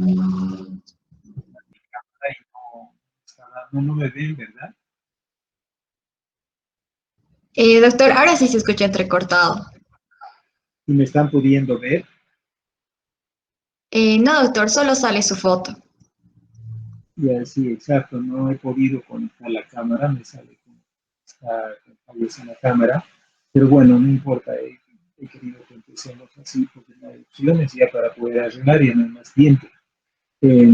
Ahí no me ven, ¿verdad? Doctor, ahora sí se escucha entrecortado. ¿Y me están pudiendo ver? No, doctor, solo sale su foto. Ya, sí, exacto. No he podido conectar la cámara, me sale con fallos en la cámara. Pero bueno, no importa. He querido que empecemos así porque no hay opciones ya para poder arreglar y no hay más tiempo. Eh,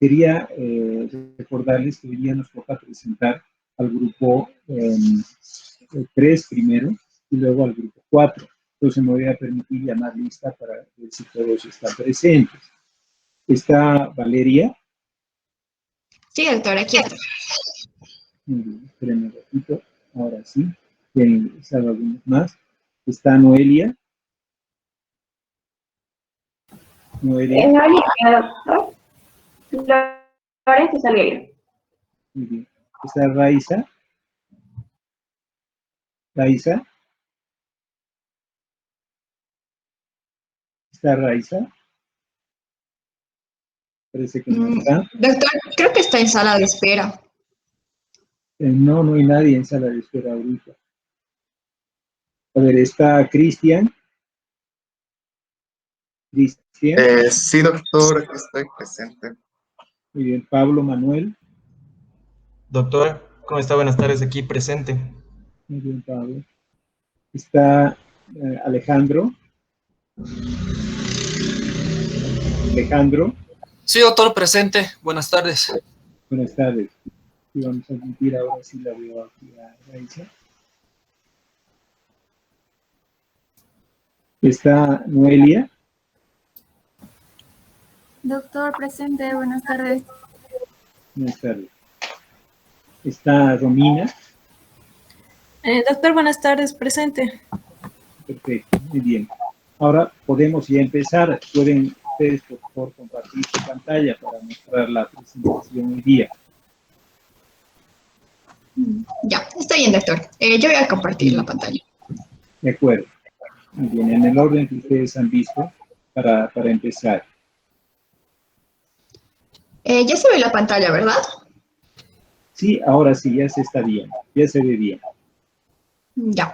Quería recordarles que hoy día nos toca presentar al grupo 3 primero y luego al grupo 4. Entonces me voy a permitir llamar lista para ver si todos están presentes. Está Valeria. Sí, doctor, aquí está. Muy bien, espérenme un ratito. Ahora sí. Bien, están algunos más. Está Noelia. Noelia. Noelia, doctor. Flores Salgueiro. Muy bien. Está Raiza. Raiza. Está Raiza. Parece que no está. Doctor, creo que está en sala de espera. No, no hay nadie en sala de espera ahorita. A ver, está Cristian. Cristian. Sí, doctor, aquí estoy presente. Muy bien, Pablo Manuel. Doctor, ¿cómo está? Buenas tardes, aquí presente. Muy bien, Pablo. Está Alejandro. Alejandro. Sí, doctor, presente. Buenas tardes. Buenas tardes. Y vamos a admitir ahora sí la veo aquí a Raiza. Está Noelia. Doctor, presente, buenas tardes. Buenas tardes. Está Romina. Doctor, buenas tardes, presente. Perfecto, muy bien. Ahora podemos ya empezar. Pueden ustedes, por favor, compartir su pantalla para mostrar la presentación hoy día. Ya, está bien, doctor. Yo voy a compartir la pantalla. De acuerdo. Muy bien, en el orden que ustedes han visto para empezar. Ya se ve la pantalla, ¿verdad? Sí, ahora sí, ya se está bien, ya se ve bien. Ya,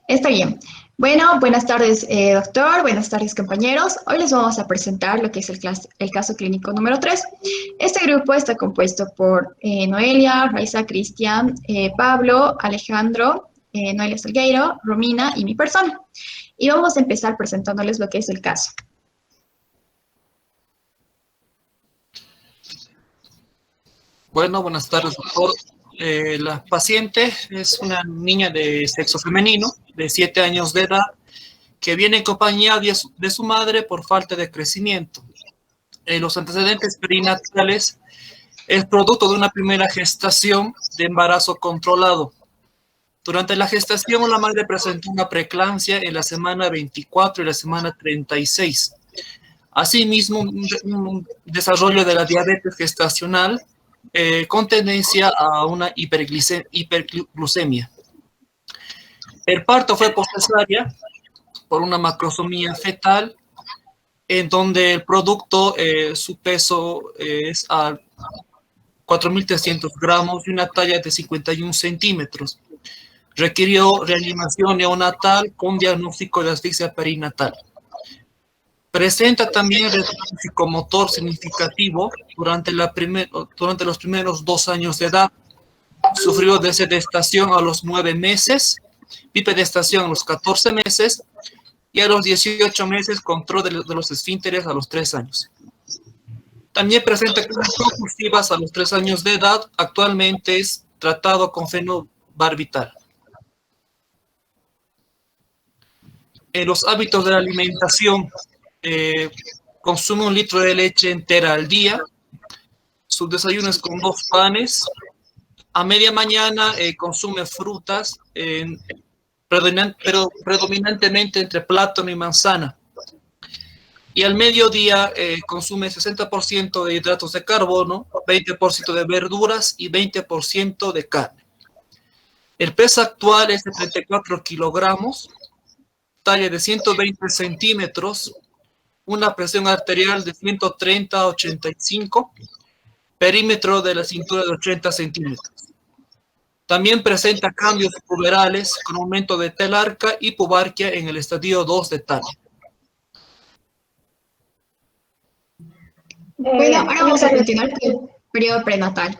está bien. Bueno, buenas tardes, doctor. Buenas tardes, compañeros. Hoy les vamos a presentar lo que es el caso clínico número 3. Este grupo está compuesto por Noelia, Raiza, Cristian, Pablo, Alejandro, Noelia Salgueiro, Romina y mi persona. Y vamos a empezar presentándoles lo que es el caso. Bueno, buenas tardes, doctor. La paciente es una niña de sexo femenino, de 7 años de edad, que viene en compañía de su madre por falta de crecimiento. Los antecedentes perinatales es producto de una primera gestación de embarazo controlado. Durante la gestación, la madre presentó una preeclampsia en la semana 24 y la semana 36. Asimismo, un desarrollo de la diabetes gestacional con tendencia a una hiperglucemia. El parto fue por cesárea por una macrosomía fetal, en donde el producto, su peso es a 4.300 gramos y una talla de 51 centímetros. Requirió reanimación neonatal con diagnóstico de asfixia perinatal. Presenta también retraso psicomotor significativo durante los primeros 2 años de edad. Sufrió dessedestación a los 9 meses, bipedestación a los 14 meses y a los 18 meses control de los esfínteres a los 3 años. También presenta crisis convulsivas a los 3 años de edad. Actualmente es tratado con fenobarbital. En los hábitos de la alimentación, consume 1 litro de leche entera al día. Su desayuno es con 2 panes. A media mañana consume frutas, pero predominantemente entre plátano y manzana. Y al mediodía consume 60% de hidratos de carbono, 20% de verduras y 20% de carne. El peso actual es de 34 kilogramos, talla de 120 centímetros, una presión arterial de 130/85, perímetro de la cintura de 80 centímetros. También presenta cambios puberales con aumento de telarca y pubarquia en el estadio 2 de TAN. Bueno, ahora vamos a continuar con el periodo prenatal.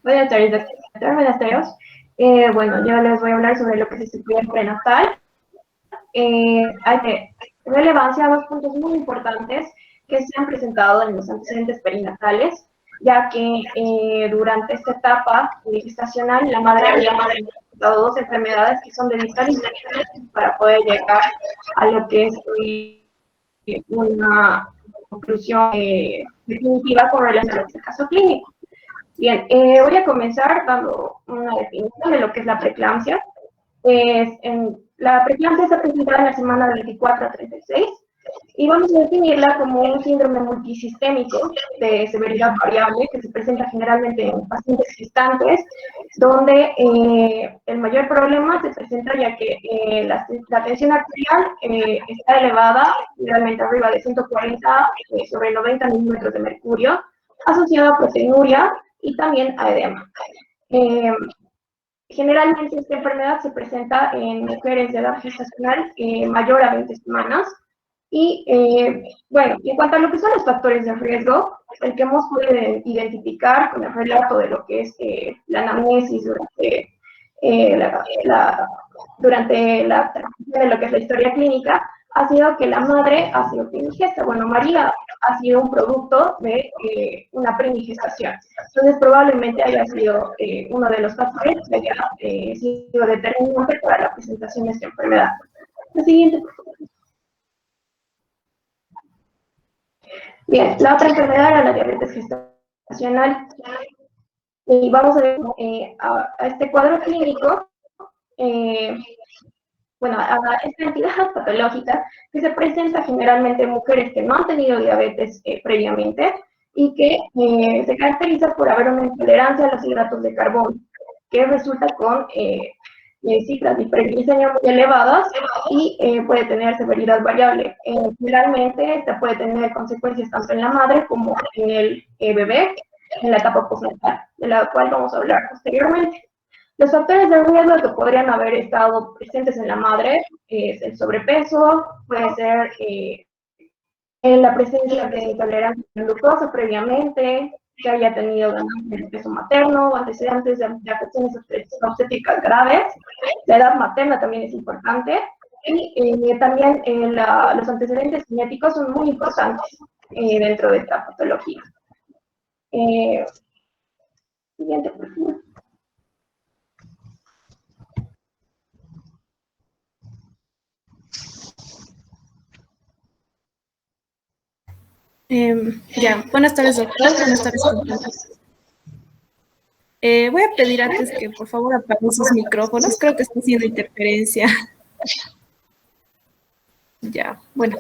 Buenas tardes, doctor. Buenas tardes. Bueno, yo les voy a hablar sobre lo que es el periodo prenatal. Hay de relevancia dos puntos muy importantes que se han presentado en los antecedentes perinatales, ya que durante esta etapa gestacional la madre había presentado dos enfermedades que son de vital interés para poder llegar a lo que es una conclusión definitiva con relación a este caso clínico. Bien, voy a comenzar dando una definición de lo que es la preeclampsia. La preeclampsia está presentada en la semana 24 a 36 y vamos a definirla como un síndrome multisistémico de severidad variable que se presenta generalmente en pacientes gestantes, donde el mayor problema se presenta ya que la tensión arterial está elevada, generalmente arriba de 140 sobre 90 milímetros de mercurio, asociada a proteinuria y también a edema. Generalmente esta enfermedad se presenta en mujeres de edad gestacional mayor a 20 semanas. Y bueno, en cuanto a lo que son los factores de riesgo, el que hemos podido identificar con el relato de lo que es la anamnesis durante la transmisión de lo que es la historia clínica, ha sido que la madre ha sido primigesta. Bueno, María ha sido un producto de una primigestación. Entonces, probablemente haya sido uno de los factores que haya sido determinante para la presentación de esta enfermedad. La siguiente, por favor. Bien, la otra enfermedad era la diabetes gestacional. Y vamos a ver a este cuadro clínico, bueno, a esta entidad patológica que se presenta generalmente en mujeres que no han tenido diabetes previamente y que se caracteriza por haber una intolerancia a los hidratos de carbono, que resulta con cifras de hiperglicemia muy elevadas y puede tener severidad variable. Generalmente esta puede tener consecuencias tanto en la madre como en el bebé en la etapa postnatal, de la cual vamos a hablar posteriormente. Los factores de riesgo que podrían haber estado presentes en la madre es el sobrepeso, puede ser la presencia de intolerancia a la glucosa previamente, que haya tenido ganancia de peso materno, antecedentes de afecciones obstétricas graves. La edad materna también es importante. Y también los antecedentes genéticos son muy importantes dentro de esta patología. Siguiente, por favor. Buenas tardes, doctor. Buenas tardes, compañeros. Voy a pedir antes que por favor apaguen sus micrófonos. Creo que está haciendo interferencia. Ya, bueno.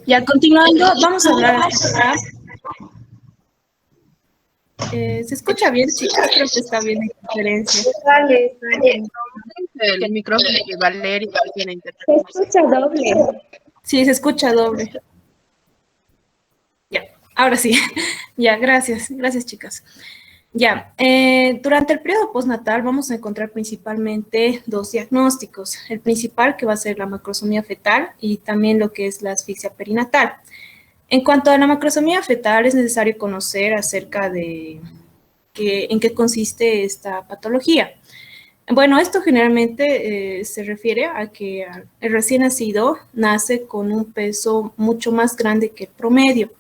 Ya, continuando, vamos a hablar acerca. ¿Se escucha bien, chicas? Creo que está bien la interferencia. Vale. El micrófono de Valeria tiene interferencia. Se escucha doble. Sí, se escucha doble. Ya, ahora sí. Ya, gracias. Gracias, chicas. Ya, durante el periodo postnatal vamos a encontrar principalmente dos diagnósticos. El principal, que va a ser la macrosomía fetal, y también lo que es la asfixia perinatal. En cuanto a la macrosomía fetal, es necesario conocer acerca de en qué consiste esta patología. Bueno, esto generalmente se refiere a que el recién nacido nace con un peso mucho más grande que el promedio.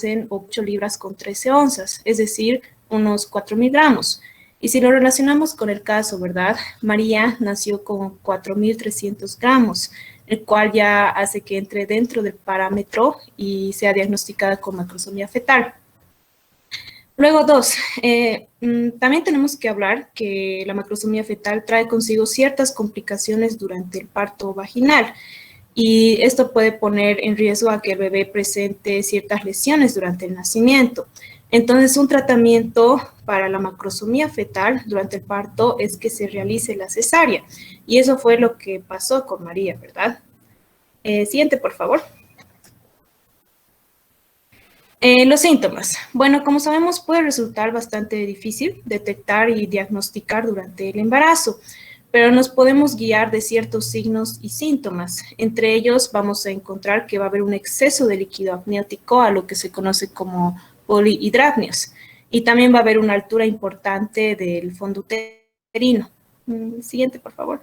En 8 libras con 13 onzas, es decir, unos 4.000 gramos. Y si lo relacionamos con el caso, ¿verdad? María nació con 4.300 gramos, el cual ya hace que entre dentro del parámetro y sea diagnosticada con macrosomía fetal. Luego, también tenemos que hablar que la macrosomía fetal trae consigo ciertas complicaciones durante el parto vaginal. Y esto puede poner en riesgo a que el bebé presente ciertas lesiones durante el nacimiento. Entonces, un tratamiento para la macrosomía fetal durante el parto es que se realice la cesárea. Y eso fue lo que pasó con María, ¿verdad? Siguiente, por favor. Los síntomas. Bueno, como sabemos, puede resultar bastante difícil detectar y diagnosticar durante el embarazo, pero nos podemos guiar de ciertos signos y síntomas. Entre ellos vamos a encontrar que va a haber un exceso de líquido amniótico, a lo que se conoce como polihidramnios, y también va a haber una altura importante del fondo uterino. Siguiente, por favor.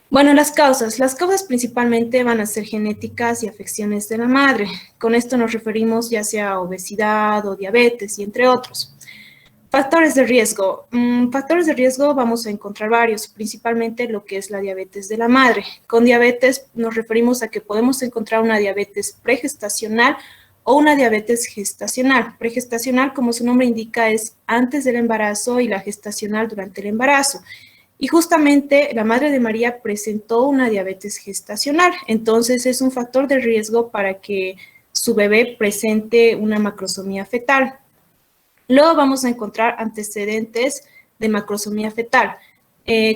Bueno, las causas principalmente van a ser genéticas y afecciones de la madre. Con esto nos referimos ya sea a obesidad o diabetes y entre otros. Factores de riesgo. Factores de riesgo vamos a encontrar varios, principalmente lo que es la diabetes de la madre. Con diabetes nos referimos a que podemos encontrar una diabetes pregestacional o una diabetes gestacional. Pregestacional, como su nombre indica, es antes del embarazo y la gestacional durante el embarazo. Y justamente la madre de María presentó una diabetes gestacional, entonces es un factor de riesgo para que su bebé presente una macrosomía fetal. Luego vamos a encontrar antecedentes de macrosomía fetal.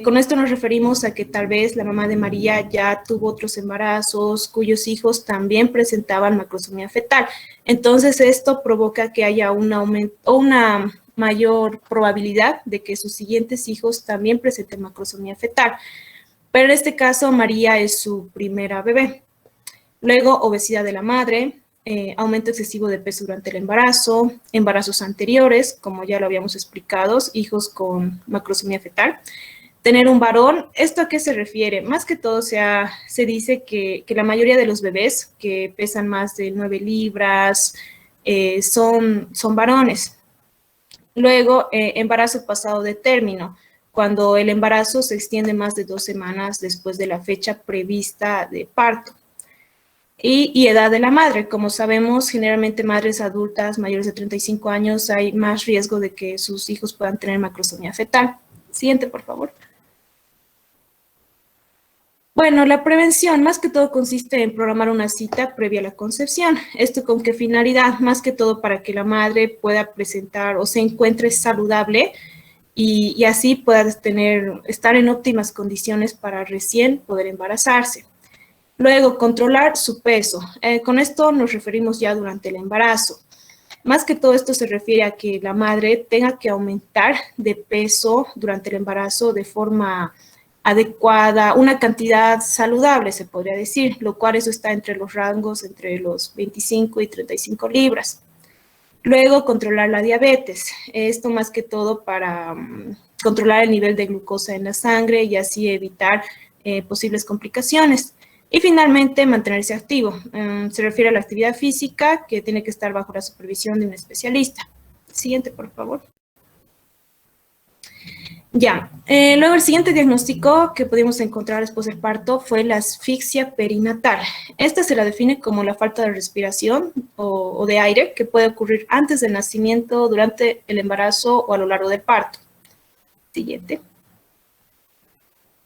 Con esto nos referimos a que tal vez la mamá de María ya tuvo otros embarazos cuyos hijos también presentaban macrosomía fetal. Entonces esto provoca que haya un aumento o una mayor probabilidad de que sus siguientes hijos también presenten macrosomía fetal. Pero en este caso, María es su primera bebé. Luego, obesidad de la madre, aumento excesivo de peso durante el embarazo, embarazos anteriores, como ya lo habíamos explicado, hijos con macrosomía fetal. Tener un varón, ¿esto a qué se refiere? Más que todo se dice que la mayoría de los bebés que pesan más de 9 libras son varones. Luego, embarazo pasado de término, cuando el embarazo se extiende más de 2 semanas después de la fecha prevista de parto. Y edad de la madre. Como sabemos, generalmente madres adultas mayores de 35 años hay más riesgo de que sus hijos puedan tener macrosomía fetal. Siguiente, por favor. Bueno, la prevención más que todo consiste en programar una cita previa a la concepción. ¿Esto con qué finalidad? Más que todo para que la madre pueda presentar o se encuentre saludable y así pueda estar en óptimas condiciones para recién poder embarazarse. Luego, controlar su peso. Con esto nos referimos ya durante el embarazo. Más que todo esto se refiere a que la madre tenga que aumentar de peso durante el embarazo de forma adecuada, una cantidad saludable, se podría decir, lo cual eso está entre los rangos entre los 25 y 35 libras. Luego, controlar la diabetes. Esto más que todo para controlar el nivel de glucosa en la sangre y así evitar posibles complicaciones. Y finalmente, mantenerse activo. Se refiere a la actividad física que tiene que estar bajo la supervisión de un especialista. Siguiente, por favor. Ya, luego el siguiente diagnóstico que pudimos encontrar después del parto fue la asfixia perinatal. Esta se la define como la falta de respiración o de aire que puede ocurrir antes del nacimiento, durante el embarazo o a lo largo del parto. Siguiente.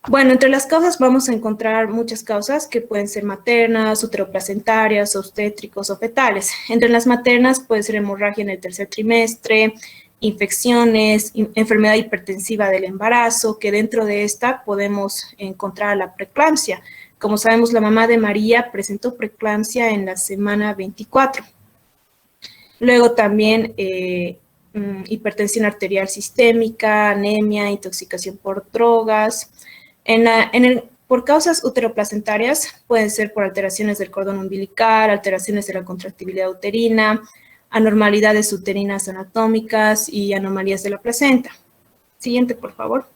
Bueno, entre las causas vamos a encontrar muchas causas que pueden ser maternas, uteroplacentarias, obstétricos o fetales. Entre las maternas puede ser hemorragia en el tercer trimestre, infecciones, enfermedad hipertensiva del embarazo, que dentro de esta podemos encontrar la preeclampsia. Como sabemos, la mamá de María presentó preeclampsia en la semana 24. Luego también hipertensión arterial sistémica, anemia, intoxicación por drogas. Por causas uteroplacentarias pueden ser por alteraciones del cordón umbilical, alteraciones de la contractibilidad uterina, anormalidades uterinas anatómicas y anomalías de la placenta. Siguiente, por favor.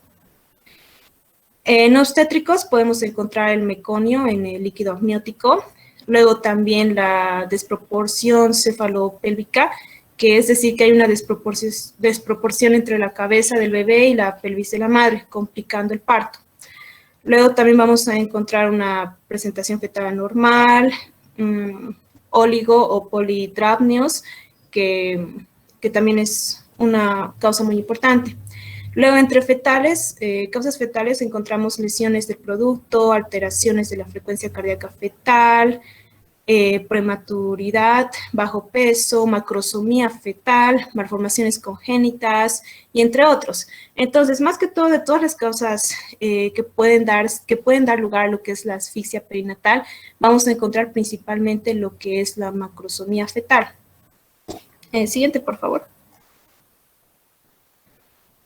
En obstétricos podemos encontrar el meconio en el líquido amniótico, luego también la desproporción cefalopélvica, que es decir que hay una desproporción entre la cabeza del bebé y la pelvis de la madre, complicando el parto. Luego también vamos a encontrar una presentación fetal anormal, óligo o polihidramnios, que también es una causa muy importante. Luego, entre causas fetales, encontramos lesiones del producto, alteraciones de la frecuencia cardíaca fetal, prematuridad, bajo peso, macrosomía fetal, malformaciones congénitas y entre otros. Entonces, más que todo, de todas las causas que pueden dar lugar a lo que es la asfixia perinatal, vamos a encontrar principalmente lo que es la macrosomía fetal. Siguiente, por favor.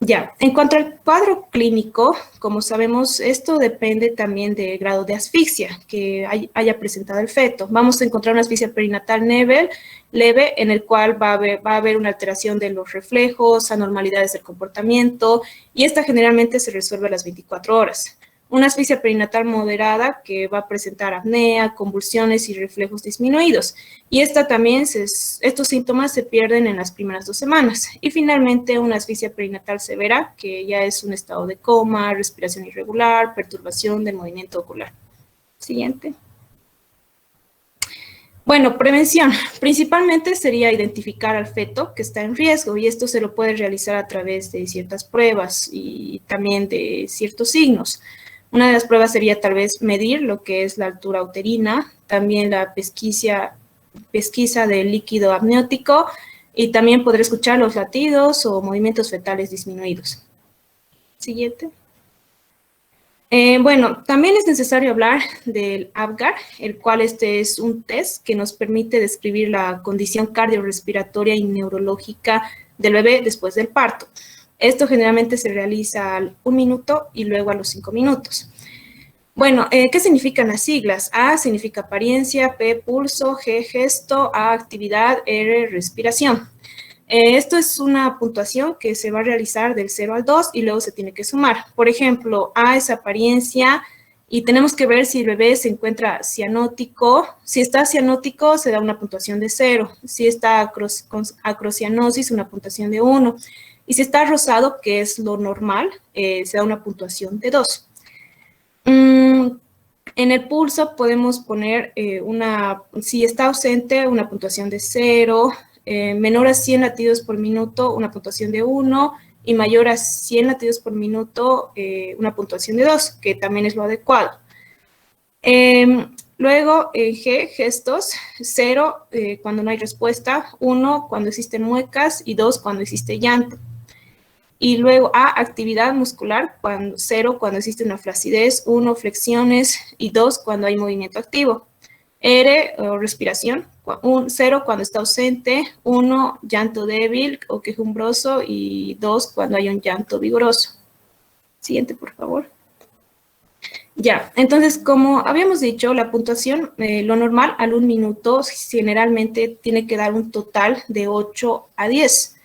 Ya, en cuanto al cuadro clínico, como sabemos, esto depende también del grado de asfixia que haya presentado el feto. Vamos a encontrar una asfixia perinatal leve, en el cual va a haber una alteración de los reflejos, anormalidades del comportamiento, y esta generalmente se resuelve a las 24 horas. Una asfixia perinatal moderada que va a presentar apnea, convulsiones y reflejos disminuidos. Y estos síntomas se pierden en las primeras 2 semanas. Y finalmente una asfixia perinatal severa, que ya es un estado de coma, respiración irregular, perturbación del movimiento ocular. Siguiente. Bueno, prevención. Principalmente sería identificar al feto que está en riesgo, y esto se lo puede realizar a través de ciertas pruebas y también de ciertos signos. Una de las pruebas sería tal vez medir lo que es la altura uterina, también la pesquisa del líquido amniótico, y también poder escuchar los latidos o movimientos fetales disminuidos. Siguiente. Bueno, también es necesario hablar del APGAR, el cual este es un test que nos permite describir la condición cardiorrespiratoria y neurológica del bebé después del parto. Esto generalmente se realiza al 1 minuto y luego a los 5 minutos. Bueno, ¿qué significan las siglas? A significa apariencia, P pulso, G gesto, A actividad, R respiración. Esto es una puntuación que se va a realizar del 0 al 2 y luego se tiene que sumar. Por ejemplo, A es apariencia y tenemos que ver si el bebé se encuentra cianótico. Si está cianótico, se da una puntuación de 0. Si está con acrocianosis, una puntuación de 1. Y si está rosado, que es lo normal, se da una puntuación de 2. En el pulso podemos poner si está ausente, una puntuación de 0, menor a 100 latidos por minuto, una puntuación de 1, y mayor a 100 latidos por minuto, una puntuación de 2, que también es lo adecuado. Luego, G, gestos, 0 cuando no hay respuesta, 1 cuando existen muecas y 2 cuando existe llanto. Y luego A, actividad muscular, 0 cuando existe una flacidez, 1 flexiones y 2 cuando hay movimiento activo. R, respiración, 0 cuando está ausente, 1 llanto débil o quejumbroso y 2 cuando hay un llanto vigoroso. Siguiente, por favor. Ya, entonces, como habíamos dicho, la puntuación, lo normal al 1 minuto generalmente tiene que dar un total de 8 a 10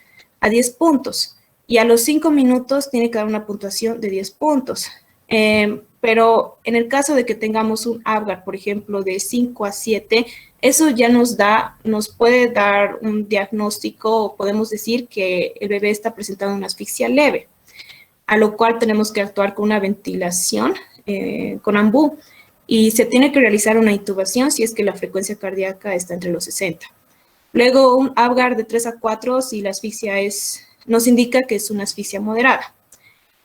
puntos. Y a los 5 minutos tiene que dar una puntuación de 10 puntos. Pero en el caso de que tengamos un APGAR, por ejemplo, de 5 a 7, eso ya nos puede dar un diagnóstico, o podemos decir que el bebé está presentando una asfixia leve, a lo cual tenemos que actuar con una ventilación, con AMBU, y se tiene que realizar una intubación si es que la frecuencia cardíaca está entre los 60. Luego un APGAR de 3 a 4 si la asfixia nos indica que es una asfixia moderada.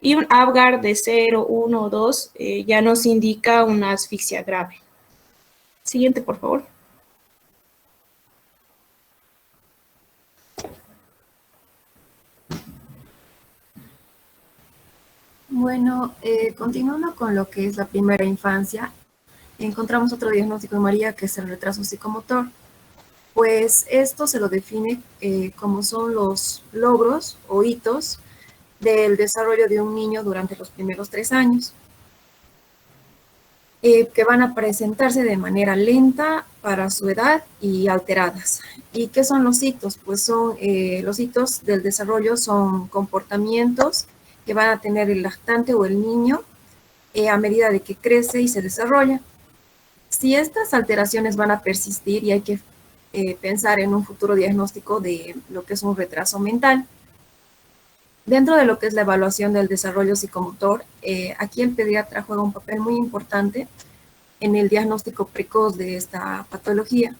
Y un APGAR de 0, 1 o 2 ya nos indica una asfixia grave. Siguiente, por favor. Bueno, continuando con lo que es la primera infancia, encontramos otro diagnóstico de María, que es el retraso psicomotor. Pues esto se lo define como son los logros o hitos del desarrollo de un niño durante los primeros 3 años, que van a presentarse de manera lenta para su edad y alteradas. ¿Y qué son los hitos? Pues son los hitos del desarrollo son comportamientos que van a tener el lactante o el niño a medida de que crece y se desarrolla. Si estas alteraciones van a persistir, y hay que pensar en un futuro diagnóstico de lo que es un retraso mental. Dentro de lo que es la evaluación del desarrollo psicomotor, aquí el pediatra juega un papel muy importante en el diagnóstico precoz de esta patología,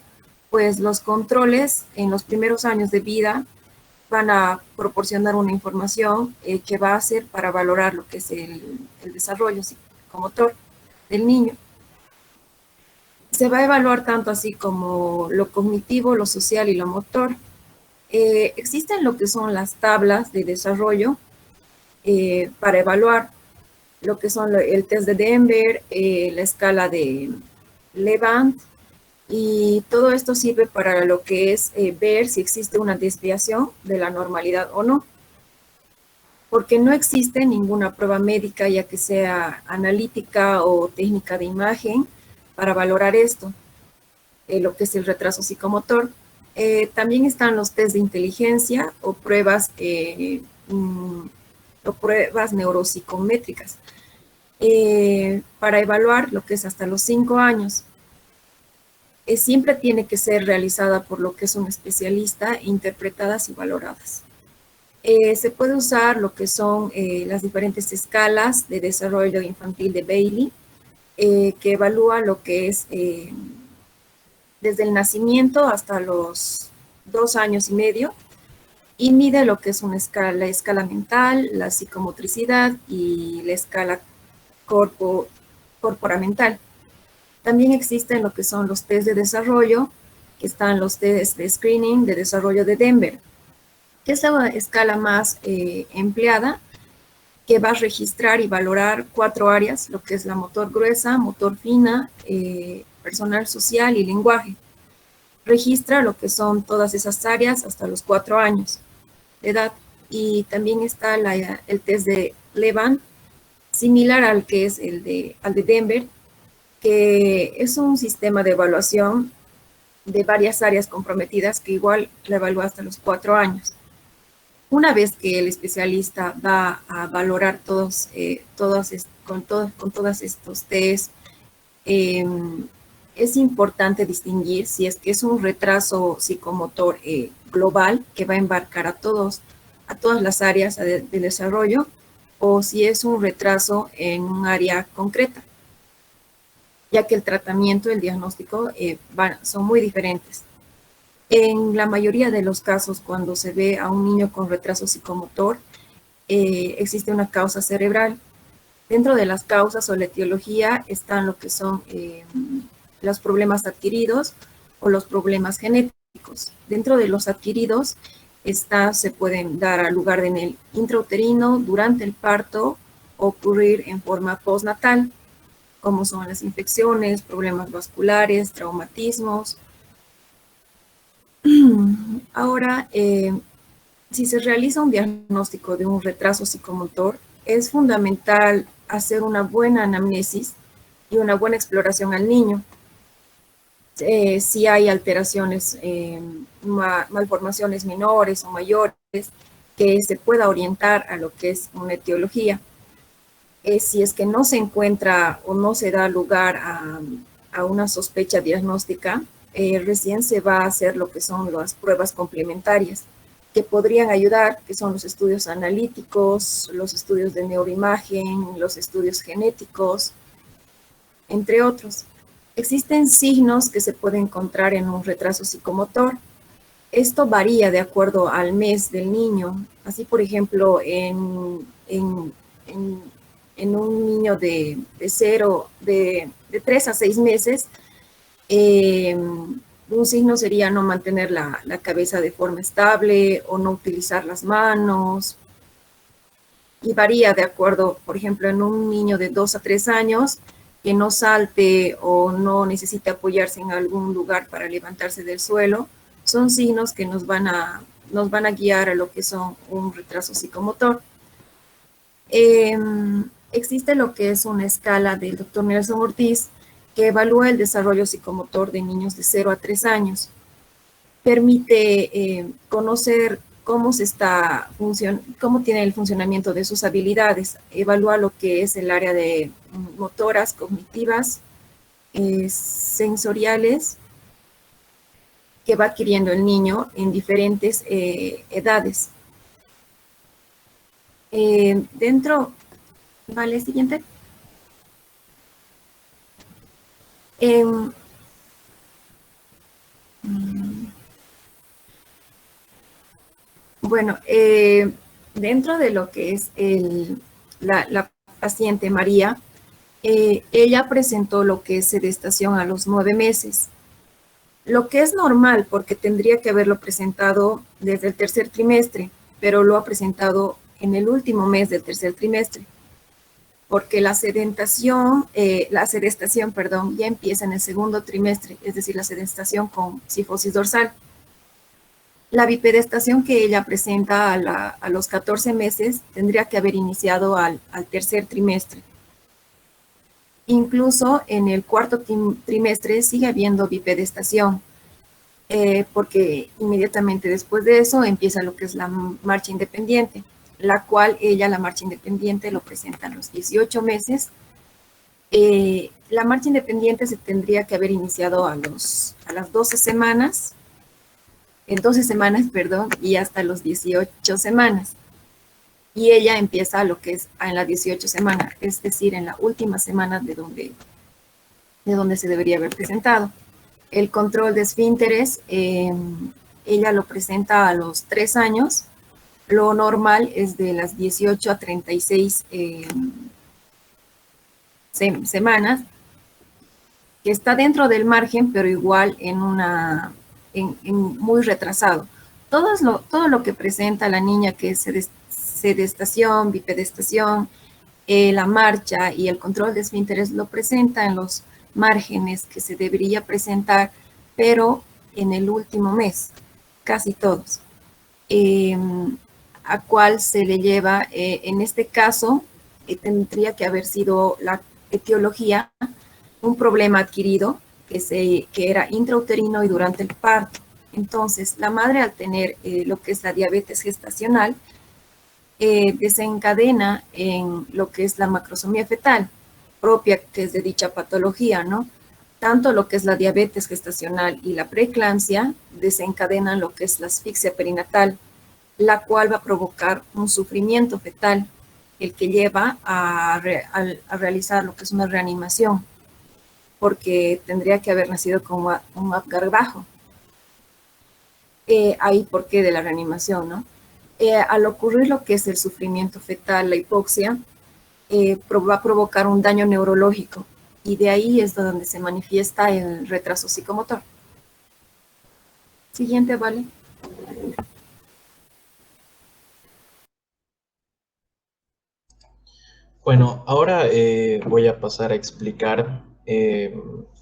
pues los controles en los primeros años de vida van a proporcionar una información que va a ser para valorar lo que es el desarrollo psicomotor del niño. Se va a evaluar tanto así como lo cognitivo, lo social y lo motor. Existen lo que son las tablas de desarrollo para evaluar lo que son el test de Denver, la escala de Levant, y todo esto sirve para lo que es ver si existe una desviación de la normalidad o no, porque no existe ninguna prueba médica, ya que sea analítica o técnica de imagen, para valorar esto, lo que es el retraso psicomotor. También están los test de inteligencia o pruebas neuropsicométricas para evaluar lo que es hasta los 5 años. Siempre tiene que ser realizada por lo que es un especialista, interpretadas y valoradas. Se puede usar lo que son las diferentes escalas de desarrollo infantil de Bailey, que evalúa lo que es desde el nacimiento hasta los 2 años y medio, y mide lo que es una escala, la escala mental, la psicomotricidad y la escala corporamental. También existen lo que son los test de desarrollo, que están los test de screening de desarrollo de Denver, que es la escala más empleada, que va a registrar y valorar 4 áreas, lo que es la motor gruesa, motor fina, personal social y lenguaje. Registra lo que son todas esas áreas hasta los 4 años de edad. Y también está el test de Levant, similar al que es al de Denver, que es un sistema de evaluación de varias áreas comprometidas que igual la evalúa hasta los 4 años. Una vez que el especialista va a valorar con todos estos test, es importante distinguir si es que es un retraso psicomotor global que va a embarcar a todas las áreas de desarrollo, o si es un retraso en un área concreta, ya que el tratamiento, el diagnóstico son muy diferentes. En la mayoría de los casos, cuando se ve a un niño con retraso psicomotor, existe una causa cerebral. Dentro de las causas o la etiología están lo que son los problemas adquiridos o los problemas genéticos. Dentro de los adquiridos se pueden dar a lugar en el intrauterino, durante el parto, o ocurrir en forma postnatal, como son las infecciones, problemas vasculares, traumatismos. Ahora, si se realiza un diagnóstico de un retraso psicomotor, es fundamental hacer una buena anamnesis y una buena exploración al niño. Si hay alteraciones, malformaciones menores o mayores, que se pueda orientar a lo que es una etiología. Si es que no se encuentra o no se da lugar a una sospecha diagnóstica, recién se va a hacer lo que son las pruebas complementarias, que podrían ayudar, que son los estudios analíticos, los estudios de neuroimagen, los estudios genéticos, entre otros. Existen signos que se pueden encontrar en un retraso psicomotor. Esto varía de acuerdo al mes del niño. Así, por ejemplo, en un niño de 3 a 6 meses, un signo sería no mantener la cabeza de forma estable o no utilizar las manos. Y varía de acuerdo, por ejemplo, en un niño de 2 a 3 años, que no salte o no necesite apoyarse en algún lugar para levantarse del suelo, son signos que nos van a guiar a lo que son un retraso psicomotor. Existe lo que es una escala del Dr. Nelson Ortiz, que evalúa el desarrollo psicomotor de niños de 0 a 3 años. Permite conocer cómo tiene el funcionamiento de sus habilidades. Evalúa lo que es el área de motoras, cognitivas, sensoriales, que va adquiriendo el niño en diferentes edades. ¿Vale? Siguiente. Bueno, dentro de lo que es la paciente María, ella presentó lo que es sedestación a los 9 meses, lo que es normal porque tendría que haberlo presentado desde el tercer trimestre, pero lo ha presentado en el último mes del tercer trimestre, porque la sedestación, perdón, ya empieza en el segundo trimestre, es decir, la sedestación con cifosis dorsal. La bipedestación que ella presenta a los 14 meses tendría que haber iniciado al tercer trimestre. Incluso en el cuarto trimestre sigue habiendo bipedestación, porque inmediatamente después de eso empieza lo que es la marcha independiente, la cual la marcha independiente lo presenta a los 18 meses. La marcha independiente se tendría que haber iniciado a las 12 semanas, y hasta los 18 semanas. Y ella empieza lo que es en la 18 semana, es decir, en la última semana de donde se debería haber presentado. El control de esfínteres, ella lo presenta a los 3 años. Lo normal es de las 18 a 36 semanas, que está dentro del margen, pero igual muy retrasado. Todo lo que presenta la niña, que es sedestación, bipedestación, la marcha y el control de esfínteres, lo presenta en los márgenes que se debería presentar, pero en el último mes, casi todos. A cual se le lleva, en este caso, tendría que haber sido la etiología, un problema adquirido que era intrauterino y durante el parto. Entonces, la madre, al tener lo que es la diabetes gestacional, desencadena en lo que es la macrosomía fetal, propia que es de dicha patología, ¿no? Tanto lo que es la diabetes gestacional y la preeclampsia desencadenan lo que es la asfixia perinatal, la cual va a provocar un sufrimiento fetal, el que lleva a realizar lo que es una reanimación, porque tendría que haber nacido con un Apgar bajo. Ahí, ¿por qué de la reanimación, no? Al ocurrir lo que es el sufrimiento fetal, la hipoxia, va a provocar un daño neurológico, y de ahí es donde se manifiesta el retraso psicomotor. Siguiente, ¿vale? Bueno, ahora voy a pasar a explicar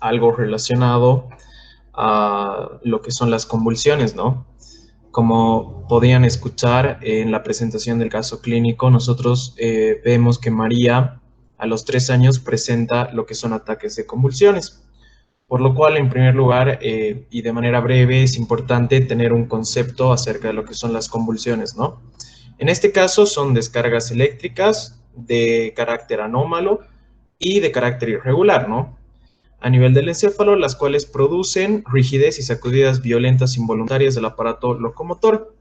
algo relacionado a lo que son las convulsiones, ¿no? Como podían escuchar en la presentación del caso clínico, nosotros vemos que María a los 3 años presenta lo que son ataques de convulsiones, por lo cual, en primer lugar, y de manera breve, es importante tener un concepto acerca de lo que son las convulsiones, ¿no? En este caso son descargas eléctricas de carácter anómalo y de carácter irregular, ¿no? A nivel del encéfalo, las cuales producen rigidez y sacudidas violentas involuntarias del aparato locomotor.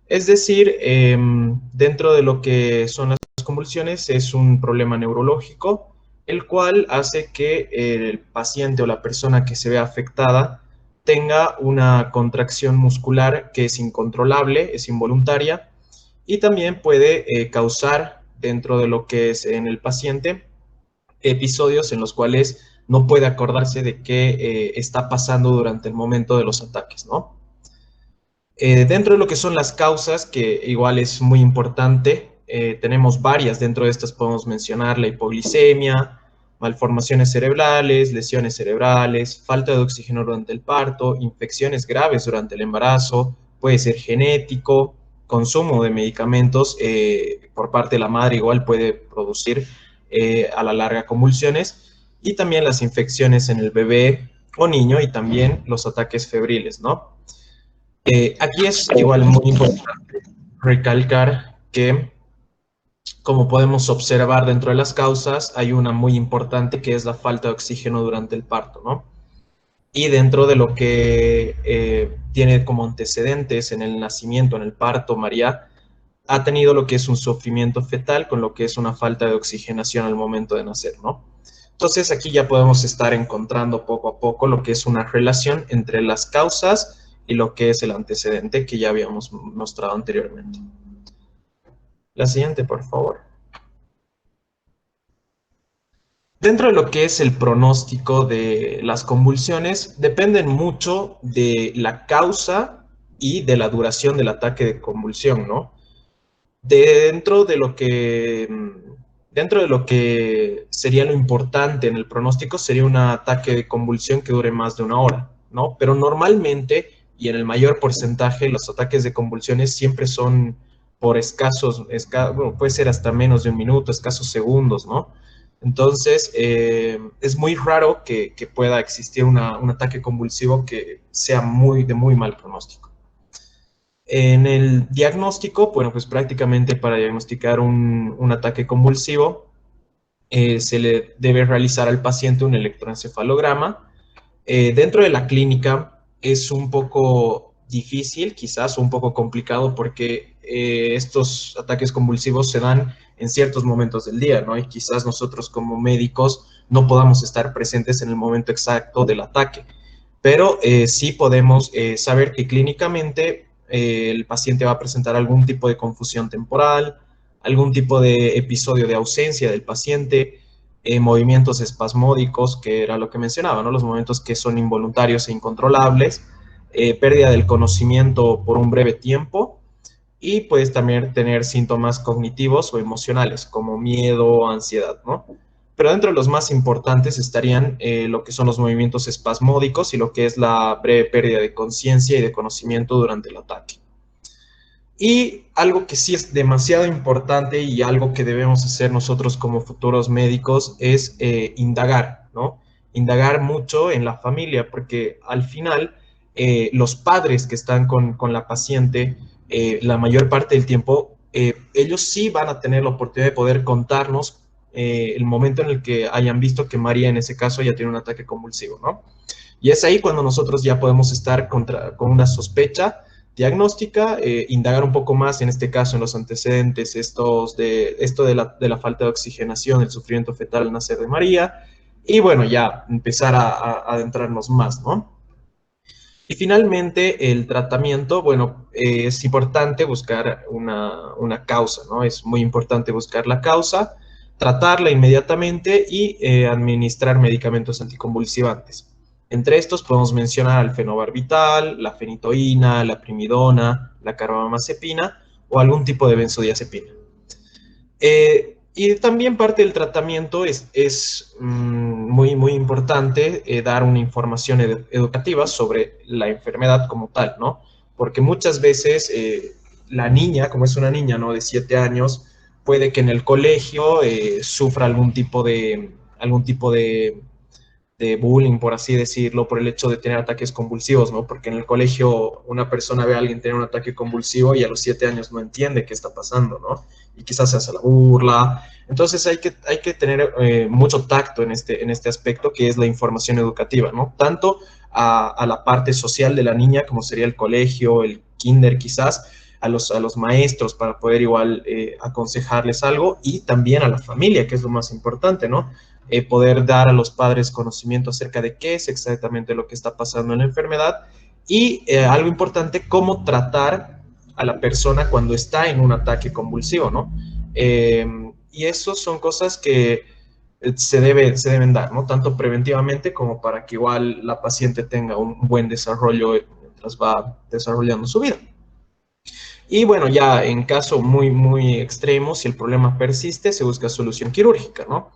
Es decir, dentro de lo que son las convulsiones es un problema neurológico, el cual hace que el paciente o la persona que se ve afectada tenga una contracción muscular que es incontrolable, es involuntaria, y también puede causar dentro de lo que es en el paciente episodios en los cuales no puede acordarse de qué está pasando durante el momento de los ataques, ¿no? Dentro de lo que son las causas, que igual es muy importante, tenemos varias. Dentro de estas podemos mencionar la hipoglicemia, malformaciones cerebrales, lesiones cerebrales, falta de oxígeno durante el parto, infecciones graves durante el embarazo, puede ser genético, consumo de medicamentos por parte de la madre igual puede producir a la larga convulsiones, y también las infecciones en el bebé o niño y también los ataques febriles, ¿no? Aquí es igual muy importante recalcar que, como podemos observar dentro de las causas, hay una muy importante que es la falta de oxígeno durante el parto, ¿no? Y dentro de lo que tiene como antecedentes en el nacimiento, en el parto, María ha tenido lo que es un sufrimiento fetal con lo que es una falta de oxigenación al momento de nacer, ¿no? Entonces aquí ya podemos estar encontrando poco a poco lo que es una relación entre las causas y lo que es el antecedente que ya habíamos mostrado anteriormente. La siguiente, por favor. Dentro de lo que es el pronóstico de las convulsiones, dependen mucho de la causa y de la duración del ataque de convulsión, ¿no? Dentro de lo que, dentro de lo que sería lo importante en el pronóstico sería un ataque de convulsión que dure más de 1 hora, ¿no? Pero normalmente y en el mayor porcentaje los ataques de convulsiones siempre son por bueno, puede ser hasta menos de 1 minuto, escasos segundos, ¿no? Entonces, es muy raro que pueda existir un ataque convulsivo que sea de muy mal pronóstico. En el diagnóstico, bueno, pues prácticamente para diagnosticar un ataque convulsivo, se le debe realizar al paciente un electroencefalograma. Dentro de la clínica es un poco difícil, quizás, o un poco complicado, porque estos ataques convulsivos se dan en ciertos momentos del día, ¿no? Y quizás nosotros como médicos no podamos estar presentes en el momento exacto del ataque. Pero sí podemos saber que clínicamente el paciente va a presentar algún tipo de confusión temporal, algún tipo de episodio de ausencia del paciente, movimientos espasmódicos, que era lo que mencionaba, ¿no? Los momentos que son involuntarios e incontrolables, pérdida del conocimiento por un breve tiempo y puedes también tener síntomas cognitivos o emocionales como miedo o ansiedad, ¿no? Pero dentro de los más importantes estarían lo que son los movimientos espasmódicos y lo que es la breve pérdida de conciencia y de conocimiento durante el ataque. Y algo que sí es demasiado importante y algo que debemos hacer nosotros como futuros médicos es indagar, ¿no? Indagar mucho en la familia, porque al final los padres que están con la paciente, la mayor parte del tiempo, ellos sí van a tener la oportunidad de poder contarnos el momento en el que hayan visto que María en ese caso ya tiene un ataque convulsivo, ¿no? Y es ahí cuando nosotros ya podemos estar con una sospecha diagnóstica, indagar un poco más, en este caso, en los antecedentes, esto de la falta de oxigenación, el sufrimiento fetal al nacer de María, y bueno, ya empezar a adentrarnos más, ¿no? Y finalmente, el tratamiento, bueno, es importante buscar una causa, ¿no? Es muy importante buscar la causa, tratarla inmediatamente y administrar medicamentos anticonvulsivantes. Entre estos podemos mencionar el fenobarbital, la fenitoína, la primidona, la carbamazepina o algún tipo de benzodiazepina. Y también parte del tratamiento es muy importante dar una información educativa sobre la enfermedad como tal, ¿no? Porque muchas veces la niña, como es una niña, ¿no? De 7 años, puede que en el colegio sufra algún tipo de bullying, por así decirlo, por el hecho de tener ataques convulsivos, ¿no? Porque en el colegio una persona ve a alguien tener un ataque convulsivo y a los 7 años no entiende qué está pasando, ¿no? Y quizás se hace la burla. Entonces hay que tener mucho tacto en este aspecto, que es la información educativa, ¿no? Tanto a la parte social de la niña, como sería el colegio, el kinder quizás, a los maestros para poder igual aconsejarles algo, y también a la familia, que es lo más importante, ¿no? Poder dar a los padres conocimiento acerca de qué es exactamente lo que está pasando en la enfermedad y algo importante, cómo tratar a la persona cuando está en un ataque convulsivo, ¿no? Y eso son cosas que se deben dar, ¿no? Tanto preventivamente como para que igual la paciente tenga un buen desarrollo mientras va desarrollando su vida. Y bueno, ya en caso muy extremo, si el problema persiste, se busca solución quirúrgica, ¿no?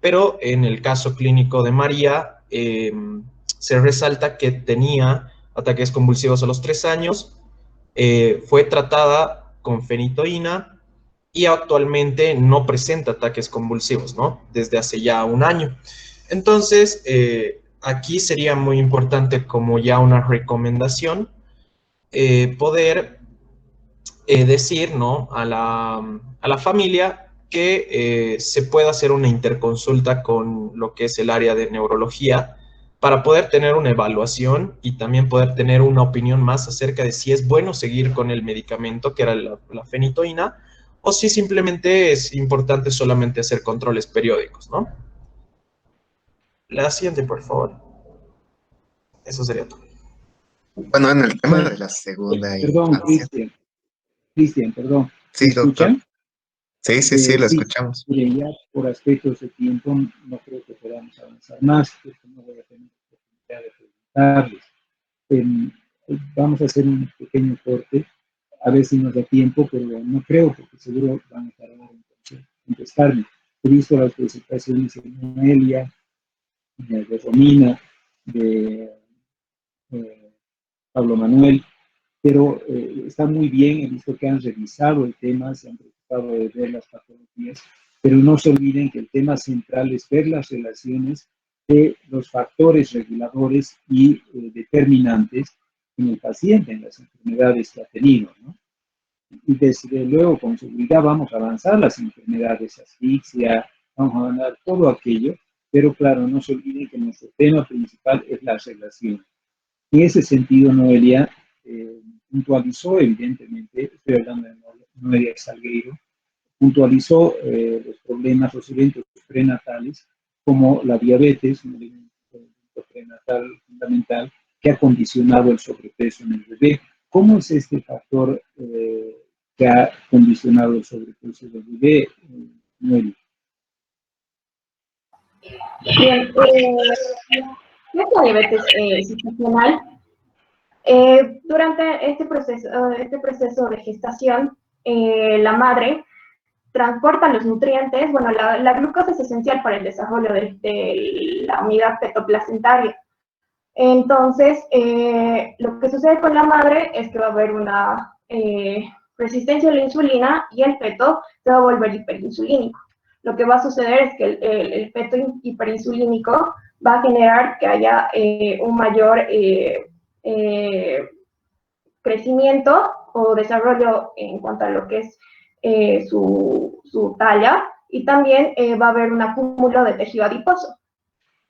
Pero en el caso clínico de María, se resalta que tenía ataques convulsivos a los 3 años, fue tratada con fenitoína y actualmente no presenta ataques convulsivos, ¿no? Desde hace ya 1 año. Entonces, aquí sería muy importante, como ya una recomendación, poder decir, ¿no? a la familia que se pueda hacer una interconsulta con lo que es el área de neurología para poder tener una evaluación y también poder tener una opinión más acerca de si es bueno seguir con el medicamento, que era la fenitoína, o si simplemente es importante solamente hacer controles periódicos, ¿no? La siguiente, por favor. Eso sería todo. Bueno, en el tema de la segunda Perdón, infancia. Cristian, perdón. Sí, ¿Me doctor. escuchan? Sí, lo Sí, escuchamos. miren, ya por aspectos de tiempo no creo que podamos avanzar más, porque no voy a tener oportunidad de preguntarles. Em, Vamos a hacer un pequeño corte, a ver si nos da tiempo, pero no creo, porque seguro van a tardar en contestarme. He visto las presentaciones de Noelia, de Romina, de Pablo Manuel, pero está muy bien, he visto que han revisado el tema, se han preocupado de ver las patologías, pero no se olviden que el tema central es ver las relaciones de los factores reguladores y determinantes en el paciente, en las enfermedades que ha tenido, ¿no? Y desde luego, con seguridad vamos a avanzar las enfermedades, asfixia, vamos a avanzar todo aquello, pero claro, no se olviden que nuestro tema principal es la relación. En ese sentido, Noelia puntualizó, evidentemente, estoy hablando de Noelia Salgueiro, puntualizó los problemas, los eventos prenatales, como la diabetes, un evento prenatal fundamental que ha condicionado el sobrepeso en el bebé. ¿Cómo es este factor que ha condicionado el sobrepeso del bebé, Noelia? Bien, esta diabetes gestacional, durante este proceso de gestación, la madre transporta los nutrientes. Bueno, la glucosa es esencial para el desarrollo de la unidad fetoplacentaria. Entonces, lo que sucede con la madre es que va a haber una resistencia a la insulina y el feto se va a volver hiperinsulínico. Lo que va a suceder es que el feto hiperinsulínico va a generar que haya un mayor crecimiento o desarrollo en cuanto a lo que es su talla, y también va a haber un acúmulo de tejido adiposo.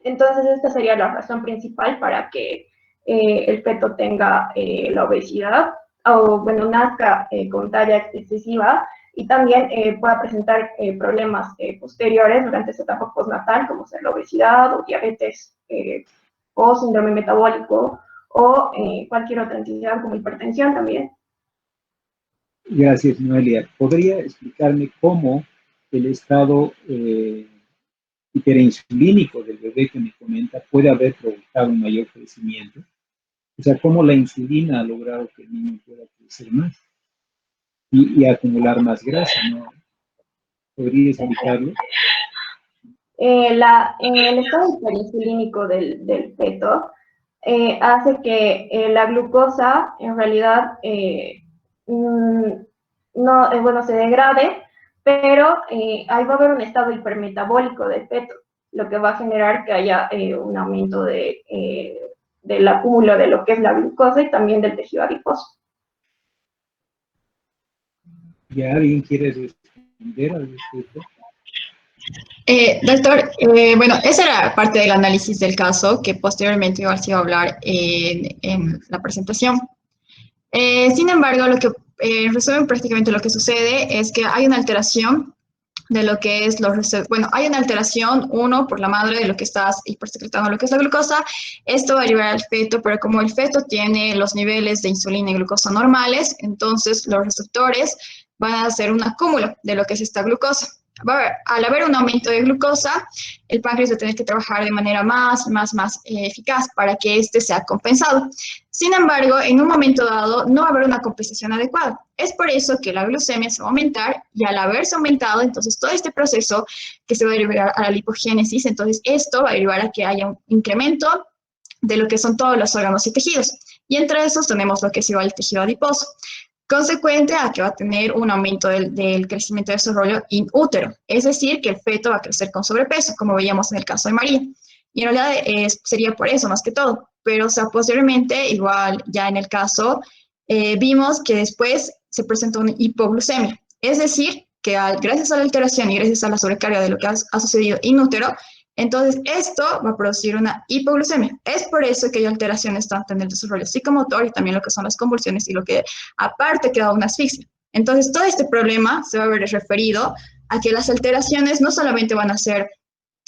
Entonces, esta sería la razón principal para que el feto tenga la obesidad, o bueno, nazca con talla excesiva, y también pueda presentar problemas posteriores durante esa etapa postnatal, como ser la obesidad o diabetes o síndrome metabólico, o cualquier otra entidad como hipertensión también. Gracias, Noelia. ¿Podría explicarme cómo el estado hiperinsulínico del bebé que me comenta puede haber provocado un mayor crecimiento? O sea, cómo la insulina ha logrado que el niño pueda crecer más y acumular más grasa, ¿no? ¿Podría explicarlo? El estado hiperinsulínico del feto hace que la glucosa en realidad no, bueno, se degrade, pero ahí va a haber un estado hipermetabólico del feto, lo que va a generar que haya un aumento del acúmulo de lo que es la glucosa y también del tejido adiposo. ¿Ya alguien quiere responder al respecto? Doctor, bueno, esa era parte del análisis del caso que posteriormente igual se iba a hablar en la presentación. Sin embargo, en resumen, prácticamente lo que sucede es que hay una alteración de lo que es bueno, hay una alteración, uno, por la madre de lo que está hipersecretando lo que es la glucosa. Esto va a llevar al feto, pero como el feto tiene los niveles de insulina y glucosa normales, entonces los receptores van a hacer un acúmulo de lo que es esta glucosa. Al haber un aumento de glucosa, el páncreas va a tener que trabajar de manera más eficaz para que este sea compensado. Sin embargo, en un momento dado no va a haber una compensación adecuada. Es por eso que la glucemia se va a aumentar, y al haberse aumentado, entonces todo este proceso que se va a derivar a la lipogénesis, entonces esto va a derivar a que haya un incremento de lo que son todos los órganos y tejidos. Y entre esos tenemos lo que es igual el tejido adiposo, consecuente a que va a tener un aumento del crecimiento de desarrollo in útero, es decir, que el feto va a crecer con sobrepeso, como veíamos en el caso de María. Y en realidad sería por eso más que todo, pero o sea, posteriormente, igual ya en el caso, vimos que después se presentó una hipoglucemia, es decir, que gracias a la alteración y gracias a la sobrecarga de lo que ha sucedido in útero, entonces esto va a producir una hipoglucemia. Es por eso que hay alteraciones tanto en el desarrollo psicomotor y también lo que son las convulsiones y lo que aparte queda una asfixia. Entonces todo este problema se va a ver referido a que las alteraciones no solamente van a ser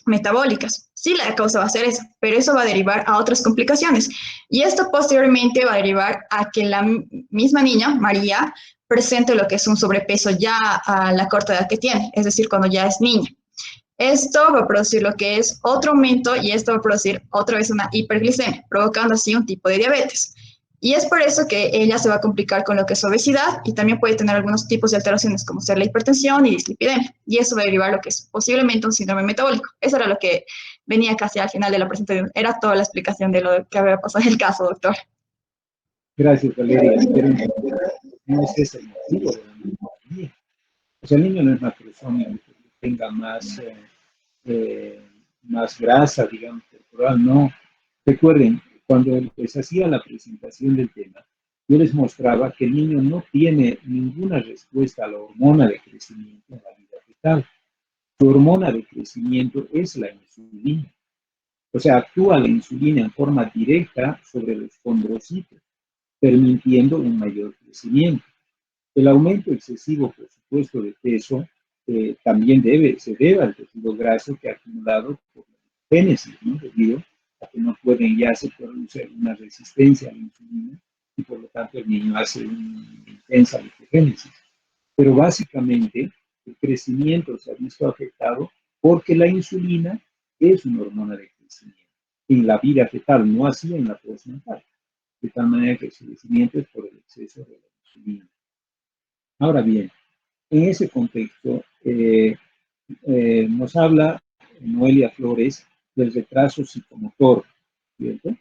metabólicas, sí, la causa va a ser esa, pero eso va a derivar a otras complicaciones. Y esto posteriormente va a derivar a que la misma niña, María, presente lo que es un sobrepeso ya a la corta edad que tiene, es decir, cuando ya es niña. Esto va a producir lo que es otro aumento y esto va a producir otra vez una hiperglicemia, provocando así un tipo de diabetes. Y es por eso que ella se va a complicar con lo que es obesidad y también puede tener algunos tipos de alteraciones como ser la hipertensión y dislipidemia. Y eso va a derivar lo que es posiblemente un síndrome metabólico. Eso era lo que venía casi al final de la presentación. Era toda la explicación de lo que había pasado en el caso, doctor. Gracias, Valeria. Pero no es ese el motivo de la neumonía. O sea, el niño no es una persona que tenga más grasa, digamos, corporal, no. Recuerden, cuando les hacía la presentación del tema, yo les mostraba que el niño no tiene ninguna respuesta a la hormona de crecimiento en la vida fetal. Su hormona de crecimiento es la insulina. O sea, actúa la insulina en forma directa sobre los condrocitos, permitiendo un mayor crecimiento. El aumento excesivo, por supuesto, de peso también se debe al tejido graso que ha acumulado por la génesis, ¿no? Debido a que no pueden ya se produce una resistencia a la insulina y por lo tanto el niño hace una intensa lipogénesis. Pero básicamente el crecimiento se ha visto afectado porque la insulina es una hormona de crecimiento. En la vida fetal, no así en la postnatal. De tal manera que el crecimiento es por el exceso de la insulina. Ahora bien, en ese contexto, nos habla Noelia Flores del retraso psicomotor, ¿cierto?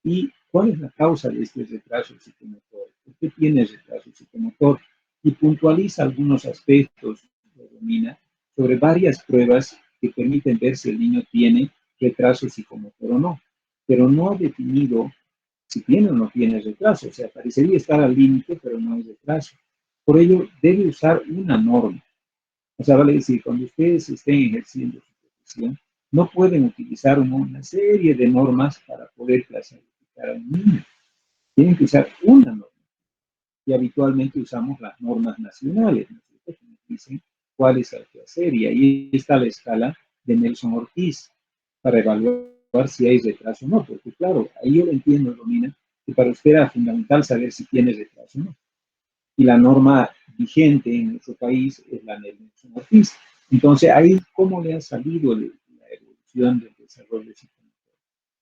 ¿Y cuál es la causa de este retraso psicomotor? ¿Por qué tiene retraso psicomotor? Y puntualiza algunos aspectos, lo domina, sobre varias pruebas que permiten ver si el niño tiene retraso psicomotor o no, pero no ha definido si tiene o no tiene retraso, o sea, parecería estar al límite, pero no hay retraso. Por ello, debe usar una norma. O sea, vale decir, cuando ustedes estén ejerciendo su profesión, no pueden utilizar una serie de normas para poder clasificar a un niño. Tienen que usar una norma. Y habitualmente usamos las normas nacionales, ¿no es cierto? Que nos dicen cuál es el que hacer. Y ahí está la escala de Nelson Ortiz para evaluar si hay retraso o no. Porque claro, ahí yo lo entiendo, Romina, que para usted era fundamental saber si tiene retraso o no. Y la norma vigente en nuestro país es la de Nelson Ortiz. Entonces, ahí, ¿cómo le ha salido la evolución del desarrollo psicomotor?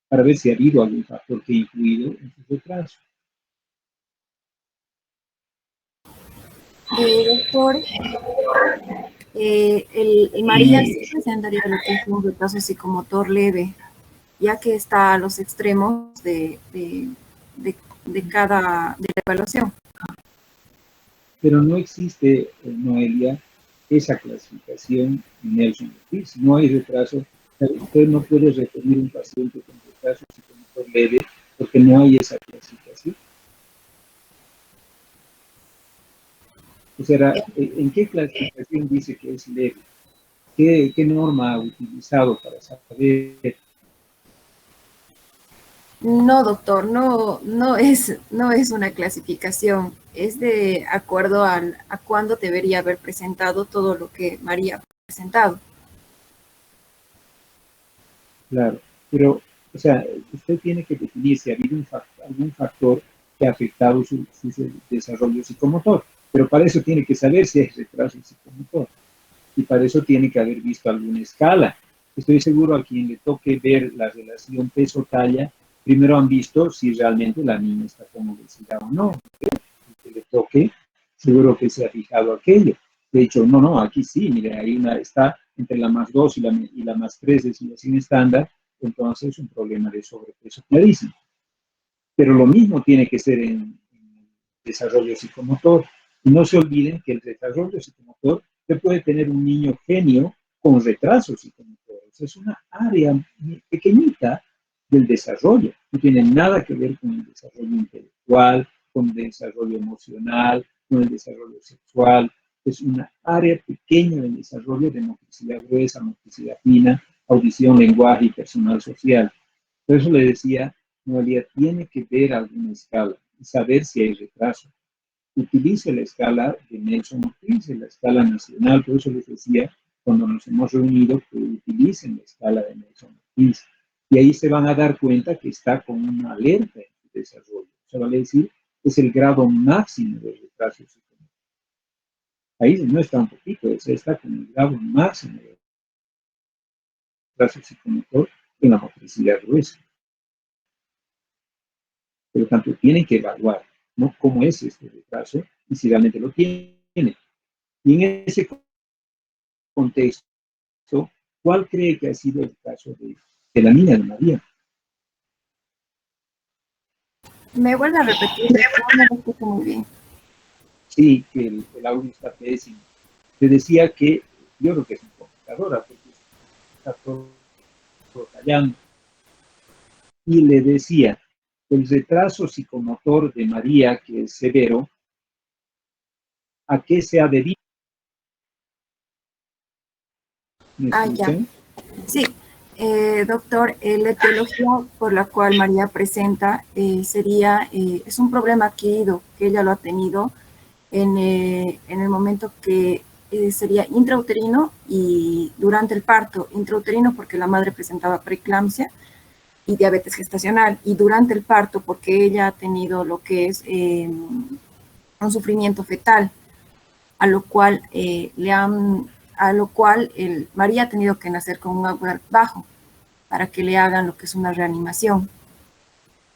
Para ver si ha habido algún factor que ha influido en su retraso. Doctor, el María sí presentaría lo que es un retraso psicomotor leve, ya que está a los extremos de la evaluación. Pero no existe, Noelia, esa clasificación en Nelson Ortiz. No hay retraso. Usted no puede referir un paciente con retraso psicomotor leve porque no hay esa clasificación. O sea, ¿en qué clasificación dice que es leve? ¿Qué norma ha utilizado para saber? No, doctor, no es una clasificación, es de acuerdo a cuándo debería haber presentado todo lo que María ha presentado. Claro, pero, o sea, usted tiene que definir si ha habido algún factor que ha afectado su desarrollo psicomotor, pero para eso tiene que saber si hay retraso psicomotor y para eso tiene que haber visto alguna escala. Estoy seguro a quien le toque ver la relación peso-talla, primero han visto si realmente la niña está con obesidad o no. Que le toque, seguro que se ha fijado aquello. De hecho, no, aquí sí, mire, ahí está entre la más 2 y la más 3 desviación estándar, entonces es un problema de sobrepeso clarísimo. Pero lo mismo tiene que ser en desarrollo psicomotor. Y no se olviden que el desarrollo psicomotor puede tener un niño genio con retraso psicomotor. Es una área pequeñita del desarrollo. No tiene nada que ver con el desarrollo intelectual, con el desarrollo emocional, con el desarrollo sexual. Es una área pequeña del desarrollo de motricidad gruesa, motricidad fina, audición, lenguaje y personal social. Por eso le decía, Noelia, tiene que ver alguna escala y saber si hay retraso. Utilice la escala de Nelson Ortiz, la escala nacional, por eso les decía, cuando nos hemos reunido, que utilicen la escala de Nelson Ortiz. Y ahí se van a dar cuenta que está con una alerta en su desarrollo. O sea, vale decir, es el grado máximo de retraso psicomotor. Ahí no está un poquito, se está con el grado máximo del retraso psicomotor en la motricidad gruesa. Por lo tanto, tienen que evaluar, ¿no?, cómo es este retraso y si realmente lo tiene. Y en ese contexto, ¿cuál cree que ha sido el caso de la niña de María? ¿Me vuelve a repetir? No lo escucho muy bien. Sí, que el audio está pésimo. Le decía que yo creo que es una computadora, porque está todo fallando. Y le decía, el retraso psicomotor de María, que es severo, ¿a qué se ha debido? ¿Me Ah, ya. escuchan? Sí, doctor, la etiología por la cual María presenta es un problema adquirido, que ella lo ha tenido en el momento que sería intrauterino y durante el parto. Intrauterino porque la madre presentaba preeclampsia y diabetes gestacional, y durante el parto porque ella ha tenido lo que es un sufrimiento fetal, a lo cual María ha tenido que nacer con un Apgar bajo para que le hagan lo que es una reanimación.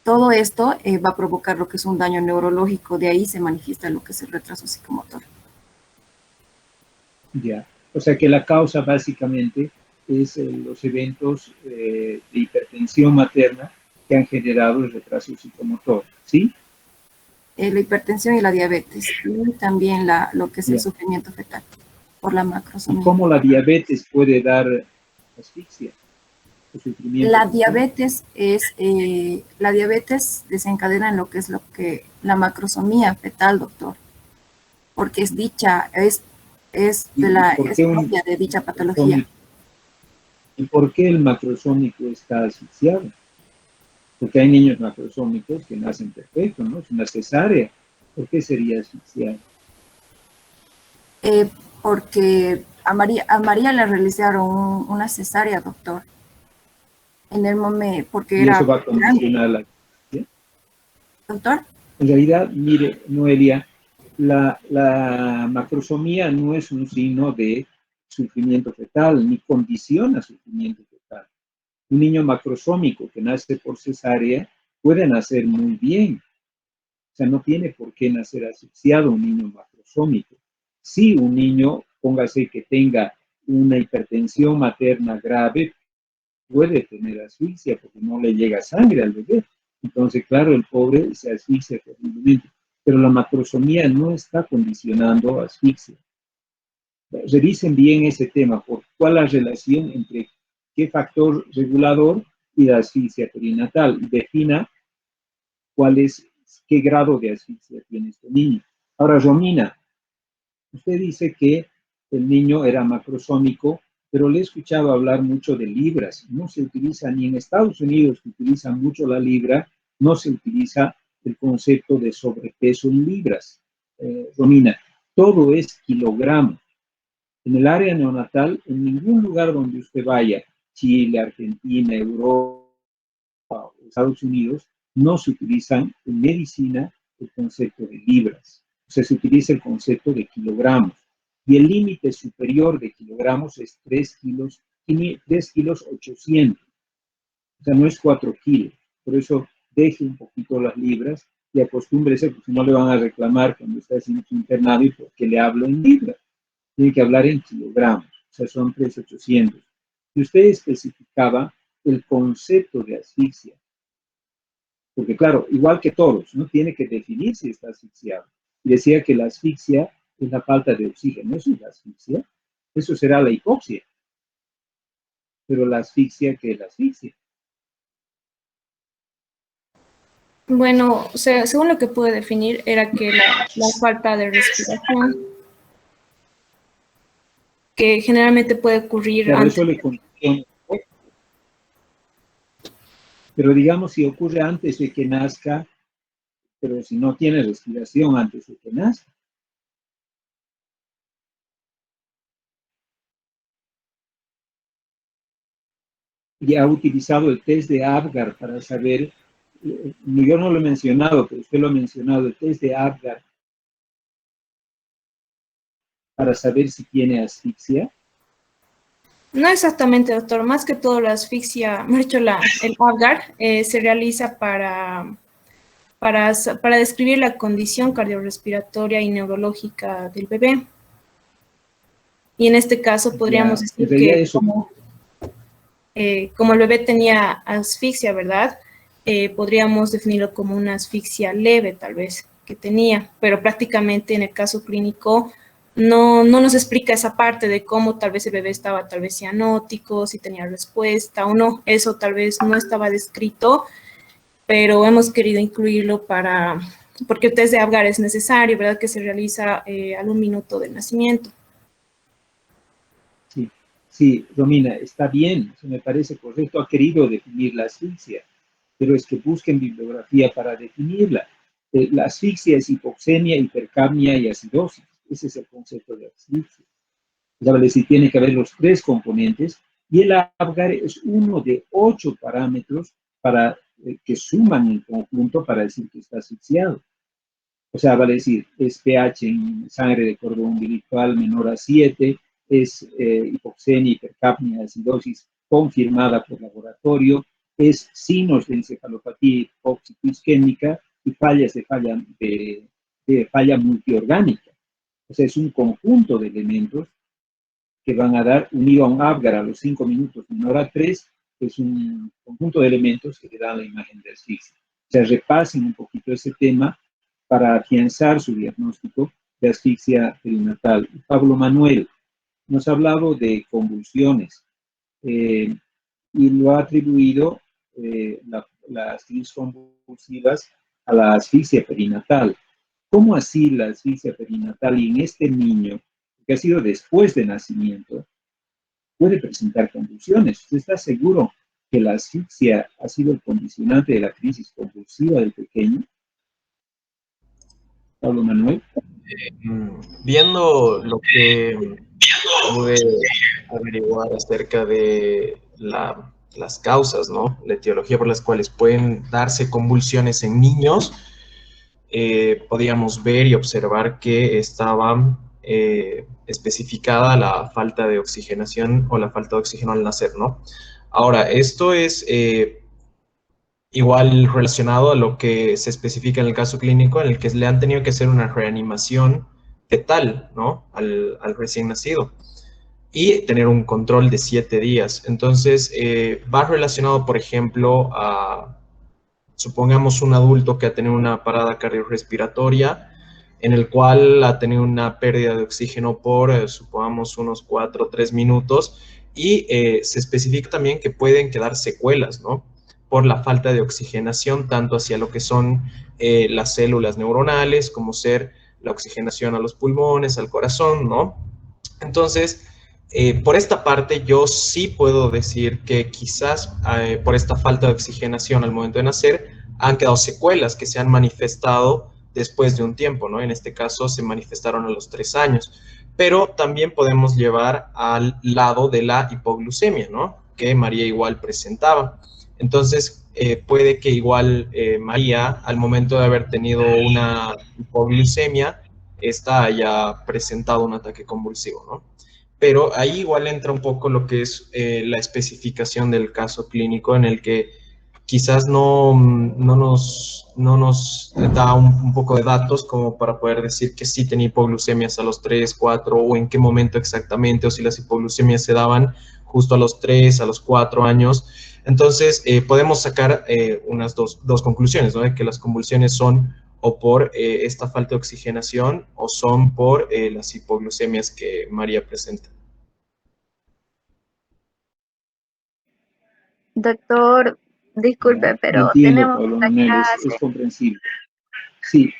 Todo esto va a provocar lo que es un daño neurológico, de ahí se manifiesta lo que es el retraso psicomotor. Ya, o sea que la causa básicamente es los eventos de hipertensión materna que han generado el retraso psicomotor, ¿sí? La hipertensión y la diabetes, y también lo que es el sufrimiento fetal por la macrosomía. ¿Y cómo la diabetes puede dar asfixia? La diabetes la diabetes desencadena en lo que es la macrosomía fetal, doctor, porque es propia de dicha patología. ¿Y por qué el macrosómico está asfixiado? Porque hay niños macrosómicos que nacen perfectos, ¿no? Es una cesárea. ¿Por qué sería asfixiado? Porque a María le realizaron una cesárea, doctor. En el momento, porque era... ¿Y eso va a condicionar la asfixia? ¿Doctor? En realidad, mire, Noelia, la macrosomía no es un signo de sufrimiento fetal, ni condiciona sufrimiento fetal. Un niño macrosómico que nace por cesárea puede nacer muy bien. O sea, no tiene por qué nacer asfixiado un niño macrosómico. Si un niño, póngase que tenga una hipertensión materna grave, puede tener asfixia porque no le llega sangre al bebé. Entonces, claro, el pobre se asfixia terriblemente. Pero la macrosomía no está condicionando asfixia. Revisen bien ese tema, por cuál es la relación entre qué factor regulador y la asfixia perinatal. Defina qué grado de asfixia tiene este niño. Ahora, Romina, usted dice que el niño era macrosómico, pero le he escuchado hablar mucho de libras. No se utiliza ni en Estados Unidos, que utilizan mucho la libra, no se utiliza el concepto de sobrepeso en libras. Romina, todo es kilogramos. En el área neonatal, en ningún lugar donde usted vaya, Chile, Argentina, Europa, Estados Unidos, no se utilizan en medicina el concepto de libras. O sea, se utiliza el concepto de kilogramos. Y el límite superior de kilogramos es 3 kilos 800. O sea, no es 4 kilos. Por eso deje un poquito las libras y acostúmbrese, porque no le van a reclamar cuando está haciendo su internado y porque le hablo en libras. Tiene que hablar en kilogramos. O sea, son 3.800. Y usted especificaba el concepto de asfixia. Porque claro, igual que todos, ¿no? Tiene que definir si está asfixiado. Y decía que la asfixia es la falta de oxígeno. Eso es la asfixia. Eso será la hipoxia. Pero la asfixia, ¿qué es la asfixia? Bueno, o sea, según lo que pude definir, era que la falta de respiración, que generalmente puede ocurrir Claro, antes. eso le condiciona. Pero digamos, si ocurre antes de que nazca, pero si no tiene respiración antes de que nazca. Y ha utilizado el test de Apgar para saber, yo no lo he mencionado, pero usted lo ha mencionado, el test de Apgar para saber si tiene asfixia? No exactamente, doctor. Más que todo la asfixia, me ha dicho el Apgar, se realiza para describir la condición cardiorrespiratoria y neurológica del bebé. Y en este caso podríamos decir que como el bebé tenía asfixia, ¿verdad? Podríamos definirlo como una asfixia leve, tal vez, que tenía, pero prácticamente en el caso clínico no nos explica esa parte de cómo tal vez el bebé estaba tal vez cianótico, si tenía respuesta o no. Eso tal vez no estaba descrito, pero hemos querido incluirlo porque el test de Apgar es necesario, ¿verdad? Que se realiza al 1 minuto del nacimiento. Sí, Romina, está bien, eso me parece correcto. Ha querido definir la asfixia, pero es que busquen bibliografía para definirla. La asfixia es hipoxemia, hipercapnia y acidosis. Ese es el concepto de asfixia. Es decir, tiene que haber los 3 componentes y el Apgar es uno de 8 parámetros que suman en conjunto para decir que está asfixiado. O sea, vale decir, es pH en sangre de cordón umbilical menor a 7, es hipoxemia, hipercapnia, acidosis confirmada por laboratorio, es signos de encefalopatía hipóxico-isquémica y falla multiorgánica. O sea, es un conjunto de elementos que van a dar, unido a un Apgar a los 5 minutos menor a 3, es un conjunto de elementos que le dan la imagen de asfixia. O sea, repasen un poquito ese tema para afianzar su diagnóstico de asfixia perinatal. Pablo Manuel nos ha hablado de convulsiones y lo ha atribuido las crisis convulsivas a la asfixia perinatal. ¿Cómo así la asfixia perinatal y en este niño, que ha sido después de nacimiento, puede presentar convulsiones? ¿Usted está seguro que la asfixia ha sido el condicionante de la crisis convulsiva del pequeño? Pablo Manuel. Viendo lo que pude averiguar acerca de las causas, ¿no? La etiología por las cuales pueden darse convulsiones en niños, podíamos ver y observar que estaba especificada la falta de oxigenación o la falta de oxígeno al nacer, ¿no? Ahora, esto es igual relacionado a lo que se especifica en el caso clínico, en el que le han tenido que hacer una reanimación fetal, ¿no? Al recién nacido y tener un control de 7 días. Entonces, va relacionado, por ejemplo, a, supongamos, un adulto que ha tenido una parada cardiorrespiratoria, en el cual ha tenido una pérdida de oxígeno por, supongamos, unos 4 o 3 minutos, y se especifica también que pueden quedar secuelas, ¿no? Por la falta de oxigenación, tanto hacia lo que son las células neuronales, como ser la oxigenación a los pulmones, al corazón, ¿no? Entonces, por esta parte, yo sí puedo decir que quizás por esta falta de oxigenación al momento de nacer, han quedado secuelas que se han manifestado después de un tiempo, ¿no? En este caso, se manifestaron a los 3 años. Pero también podemos llevar al lado de la hipoglucemia, ¿no? Que María igual presentaba. Entonces, puede que igual María, al momento de haber tenido una hipoglucemia, esta haya presentado un ataque convulsivo, ¿no? Pero ahí igual entra un poco lo que es la especificación del caso clínico, en el que quizás no nos da un poco de datos como para poder decir que sí tenía hipoglucemias a los 3, 4 o en qué momento exactamente, o si las hipoglucemias se daban justo a los 3, a los 4 años. Entonces, podemos sacar unas dos conclusiones, ¿no? De que las convulsiones son o por esta falta de oxigenación o son por las hipoglucemias que María presenta. Doctor, disculpe, pero entiendo, tenemos Pablo una Manuel, clase. es comprensible. Sí.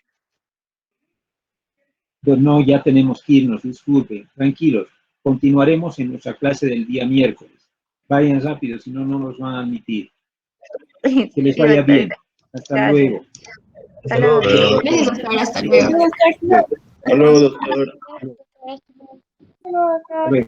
Pues no, ya tenemos que irnos, disculpen, tranquilos. Continuaremos en nuestra clase del día miércoles. Vayan rápido, si no, no nos van a admitir. Que les vaya bien. Hasta luego. Hasta luego. Gracias, doctor. Hasta luego. Hasta luego, doctor. Hasta luego.